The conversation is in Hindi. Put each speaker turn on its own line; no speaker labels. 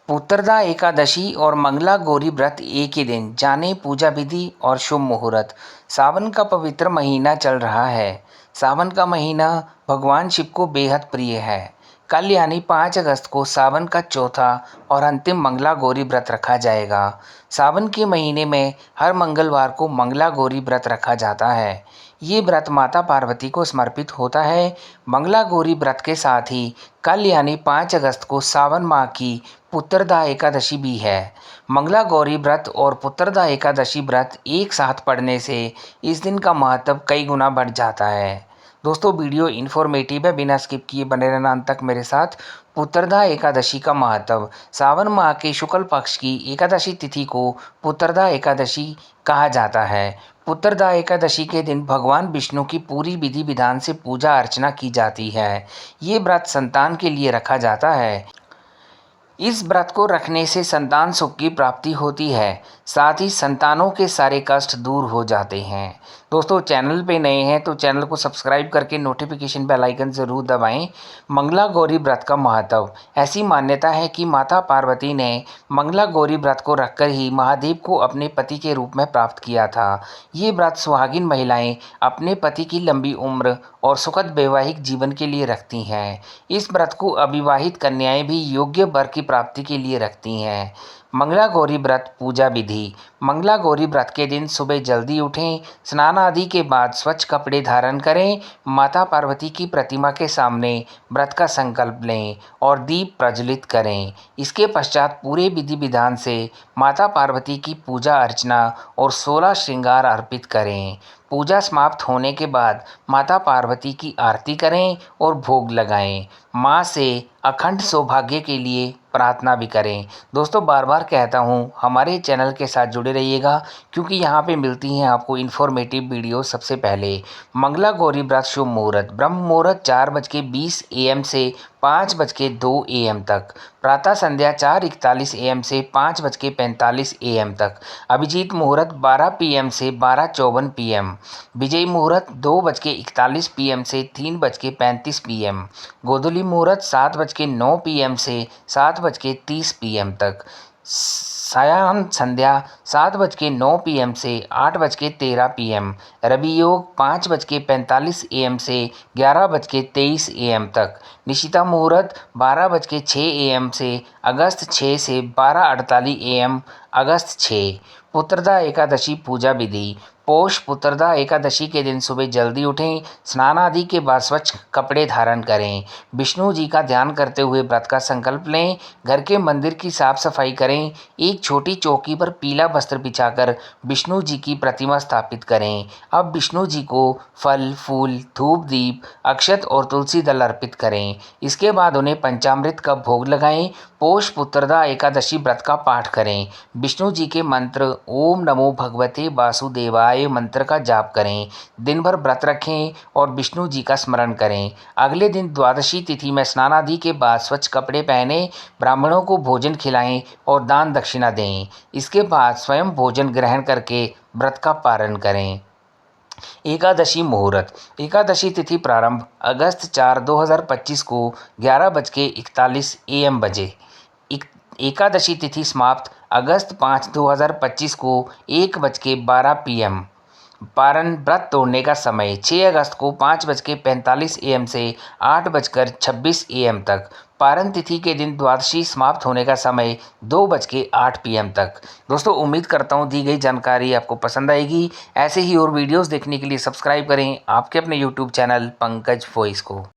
पुत्रदा एकादशी और मंगला गौरी व्रत एक ही दिन। जाने पूजा विधि और शुभ मुहूर्त। सावन का पवित्र महीना चल रहा है। सावन का महीना भगवान शिव को बेहद प्रिय है। कल यानी 5 अगस्त को सावन का चौथा और अंतिम मंगला गौरी व्रत रखा जाएगा। सावन के महीने में हर मंगलवार को मंगला गौरी व्रत रखा जाता है। ये व्रत माता पार्वती को समर्पित होता है। मंगला गौरी व्रत के साथ ही कल यानी 5 अगस्त को सावन माह की पुत्रदा एकादशी भी है। मंगला गौरी व्रत और पुत्रदा एकादशी व्रत एक साथ पढ़ने से इस दिन का महत्व कई गुना बढ़ जाता है। दोस्तों, वीडियो इन्फॉर्मेटिव है, बिना स्किप किए बने रहना अंत तक मेरे साथ। पुत्रदा एकादशी का महत्व। सावन माह के शुक्ल पक्ष की एकादशी तिथि को पुत्रदा एकादशी कहा जाता है। पुत्रदा एकादशी के दिन भगवान विष्णु की पूरी विधि विधान से पूजा अर्चना की जाती है। ये व्रत संतान के लिए रखा जाता है। इस व्रत को रखने से संतान सुख की प्राप्ति होती है, साथ ही संतानों के सारे कष्ट दूर हो जाते हैं। दोस्तों, चैनल पे नए हैं तो चैनल को सब्सक्राइब करके नोटिफिकेशन बेल आइकन ज़रूर दबाएं। मंगला गौरी व्रत का महत्व। ऐसी मान्यता है कि माता पार्वती ने मंगला गौरी व्रत को रखकर ही महादेव को अपने पति के रूप में प्राप्त किया था। ये व्रत सुहागिन महिलाएं अपने पति की लंबी उम्र और सुखद वैवाहिक जीवन के लिए रखती हैं। इस व्रत को अविवाहित कन्याएं भी योग्य वर की प्राप्ति के लिए रखती हैं। मंगला गौरी व्रत पूजा विधि। मंगला गौरी व्रत के दिन सुबह जल्दी उठें, स्नान आदि के बाद स्वच्छ कपड़े धारण करें, माता पार्वती की प्रतिमा के सामने व्रत का संकल्प लें और दीप प्रज्वलित करें। इसके पश्चात पूरे विधि विधान से माता पार्वती की पूजा अर्चना और 16 श्रृंगार अर्पित करें। पूजा समाप्त होने के बाद माता पार्वती की आरती करें और भोग लगाएं। माँ से अखंड सौभाग्य के लिए प्रार्थना भी करें। दोस्तों, बार बार कहता हूँ, हमारे चैनल के साथ जुड़े रहिएगा क्योंकि यहाँ पे मिलती हैं आपको इन्फॉर्मेटिव वीडियो सबसे पहले। मंगला गौरी व्रत शुभ मुहूर्त। ब्रह्म मुहूर्त 4:20 AM से 5:02 AM तक। प्रातः संध्या 4:41 AM से 5:45 AM तक। अभिजीत मुहूर्त 12 PM से 12:54 PM। विजयी मुहूर्त 2:41 PM से 3:35 PM। गोधूली मुहूर्त 7:09 PM से 7:30 PM तक। सायं संध्या 7:09 PM से 8:13 PM। रवि योग 5:45 AM से 11:23 AM तक। निशिता मुहूर्त 12:06 AM से अगस्त 6 से 12:48 AM अगस्त 6। पुत्रदा एकादशी पूजा विधि। पौष पुत्रदा एकादशी के दिन सुबह जल्दी उठें, स्नान आदि के बाद स्वच्छ कपड़े धारण करें, विष्णु जी का ध्यान करते हुए व्रत का संकल्प लें, घर के मंदिर की साफ सफाई करें, एक छोटी चौकी पर पीला वस्त्र बिछाकर विष्णु जी की प्रतिमा स्थापित करें। अब विष्णु जी को फल फूल धूप दीप अक्षत और तुलसी दल अर्पित करें। इसके बाद उन्हें पंचामृत का भोग लगाएं। पौष पुत्रदा एकादशी व्रत का पाठ करें। विष्णु जी के मंत्र ओम नमो भगवते वासुदेवाय मंत्र का जाप करें। दिन भर व्रत रखें और विष्णु जी का स्मरण करें। अगले दिन द्वादशी तिथि में स्नान आदि के बाद स्वच्छ कपड़े पहने, ब्राह्मणों को भोजन खिलाएं और दान दक्षिणा दें। इसके बाद स्वयं भोजन ग्रहण करके व्रत का पारण करें। एकादशी मुहूर्त। एकादशी तिथि प्रारंभ अगस्त 4, 2025 को 11:41 AM बजे। एकादशी तिथि समाप्त अगस्त 5, 2025 को 1:12 PM। पारण व्रत तोड़ने का समय 6 अगस्त को 5:45 AM से 8:26 AM तक। पारण तिथि के दिन द्वादशी समाप्त होने का समय 2:08 PM तक। दोस्तों, उम्मीद करता हूँ दी गई जानकारी आपको पसंद आएगी। ऐसे ही और वीडियोस देखने के लिए सब्सक्राइब करें आपके अपने यूट्यूब चैनल पंकज वॉइस को।